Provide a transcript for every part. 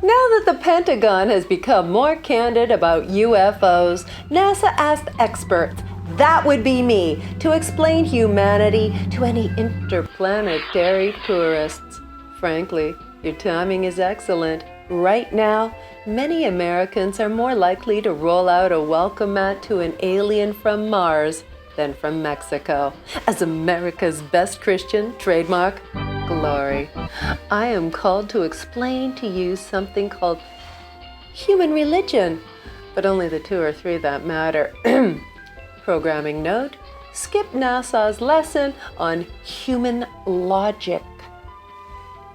Now that the Pentagon has become more candid about UFOs, NASA asked experts, that would be me, to explain humanity to any interplanetary tourists. Frankly, your timing is excellent. Right now, many Americans are more likely to roll out a welcome mat to an alien from Mars than from Mexico. As America's best Christian, trademark, glory, I am called to explain to you something called human religion, but only the 2 or 3 that matter. Programming note, skip NASA's lesson on human logic.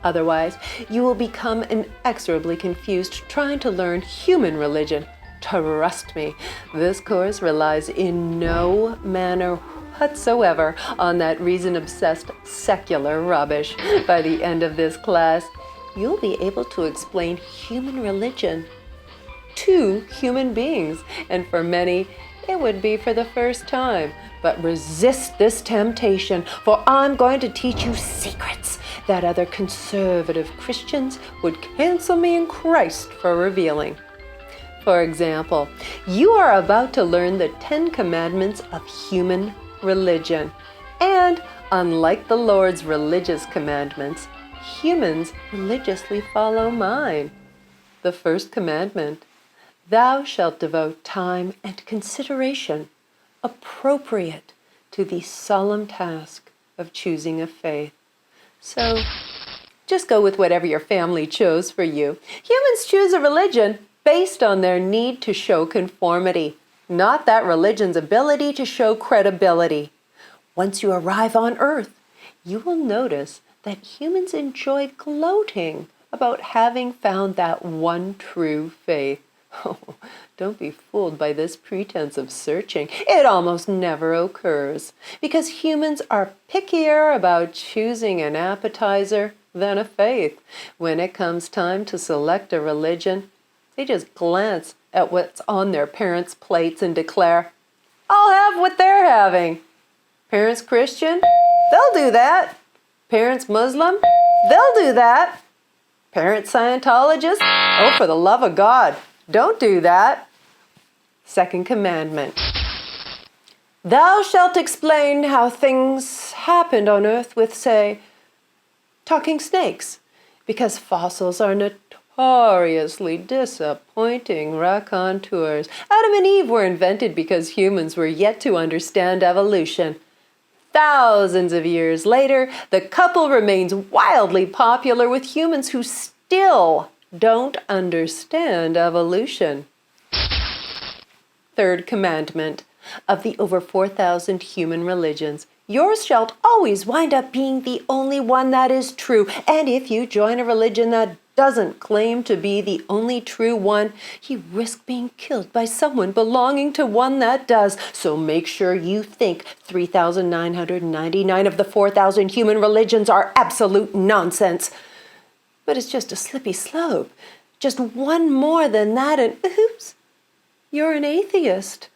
Otherwise, you will become inexorably confused trying to learn human religion. Trust me, this course relies in no manner whatsoever on that reason-obsessed secular rubbish. By the end of this class, you'll be able to explain human religion to human beings, and for many, it would be for the first time. But resist this temptation, for I'm going to teach you secrets that other conservative Christians would cancel me in Christ for revealing. For example, you are about to learn the 10 Commandments of human religion. And unlike the Lord's religious commandments, humans religiously follow mine. The first commandment, thou shalt devote time and consideration appropriate to the solemn task of choosing a faith. So, just go with whatever your family chose for you. Humans choose a religion based on their need to show conformity, not that religion's ability to show credibility. Once you arrive on Earth, you will notice that humans enjoy gloating about having found that one true faith. Oh, don't be fooled by this pretense of searching. It almost never occurs, because humans are pickier about choosing an appetizer than a faith. When it comes time to select a religion, they just glance at what's on their parents' plates and declare, I'll have what they're having. Parents Christian? They'll do that. Parents Muslim? They'll do that. Parents Scientologist? Oh, for the love of God, don't do that. Second commandment. Thou shalt explain how things happened on earth with, say, talking snakes, because fossils are notoriously disappointing raconteurs. Adam and Eve were invented because humans were yet to understand evolution. Thousands of years later, the couple remains wildly popular with humans who still don't understand evolution. Third commandment. Of the over 4,000 human religions, yours shall always wind up being the only one that is true. And if you join a religion that doesn't claim to be the only true one, you risk being killed by someone belonging to one that does. So make sure you think 3,999 of the 4,000 human religions are absolute nonsense. But it's just a slippy slope. Just one more than that and oops, you're an atheist.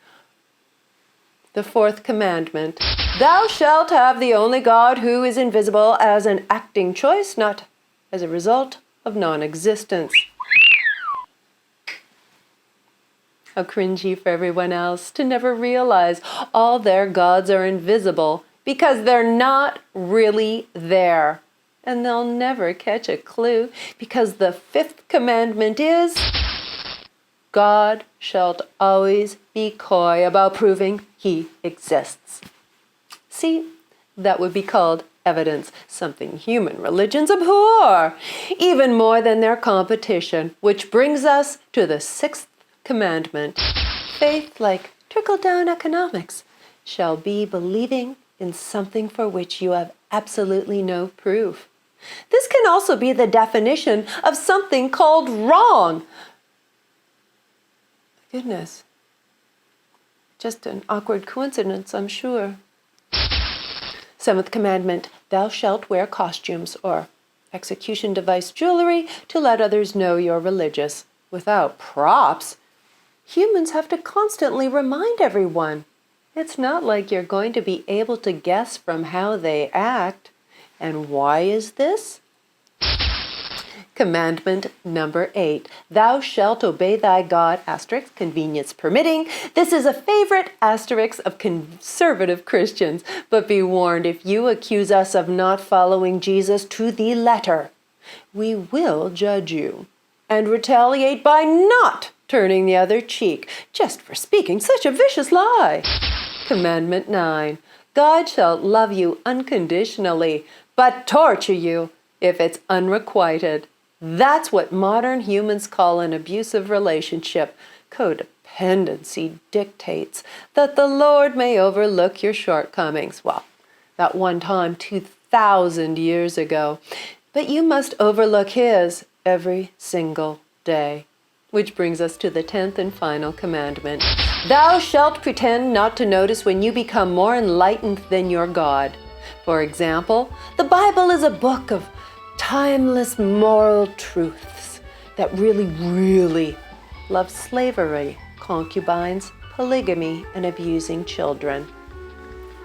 The fourth commandment, thou shalt have the only God who is invisible as an acting choice, not as a result of non-existence. How cringy for everyone else to never realize all their gods are invisible because they're not really there. And they'll never catch a clue because the fifth commandment is, God shalt always be coy about proving he exists. See, that would be called evidence, something human religions abhor, even more than their competition, which brings us to the sixth commandment. Faith, like trickle-down economics, shall be believing in something for which you have absolutely no proof. This can also be the definition of something called wrong. Goodness, just an awkward coincidence, I'm sure. Seventh commandment, thou shalt wear costumes or execution device jewelry to let others know you're religious. Without props, humans have to constantly remind everyone. It's not like you're going to be able to guess from how they act. And why is this? Commandment number 8. Thou shalt obey thy God, asterisk, convenience permitting. This is a favorite asterisk of conservative Christians. But be warned, if you accuse us of not following Jesus to the letter, we will judge you and retaliate by not turning the other cheek just for speaking such a vicious lie. Commandment 9. God shall love you unconditionally, but torture you if it's unrequited. That's what modern humans call an abusive relationship. Codependency dictates that the Lord may overlook your shortcomings. Well, that one time 2,000 years ago. But you must overlook His every single day. Which brings us to the 10th and final commandment. Thou shalt pretend not to notice when you become more enlightened than your God. For example, the Bible is a book of timeless moral truths that really love slavery, concubines, polygamy, and abusing children.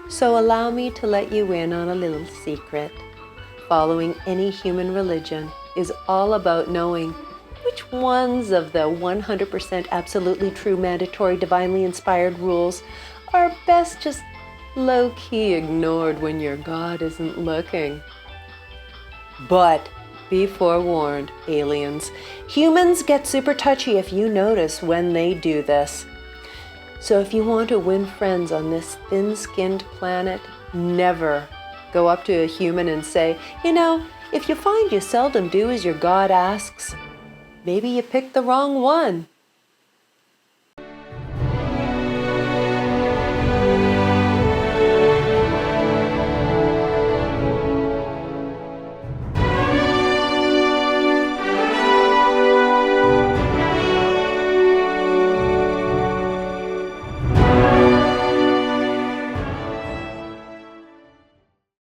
So allow me to let you in on a little secret. Following any human religion is all about knowing which ones of the 100% absolutely true, mandatory, divinely inspired rules are best just low-key ignored when your God isn't looking. But be forewarned, aliens. Humans get super touchy if you notice when they do this. So if you want to win friends on this thin-skinned planet, never go up to a human and say, if you find you seldom do as your God asks, maybe you picked the wrong one.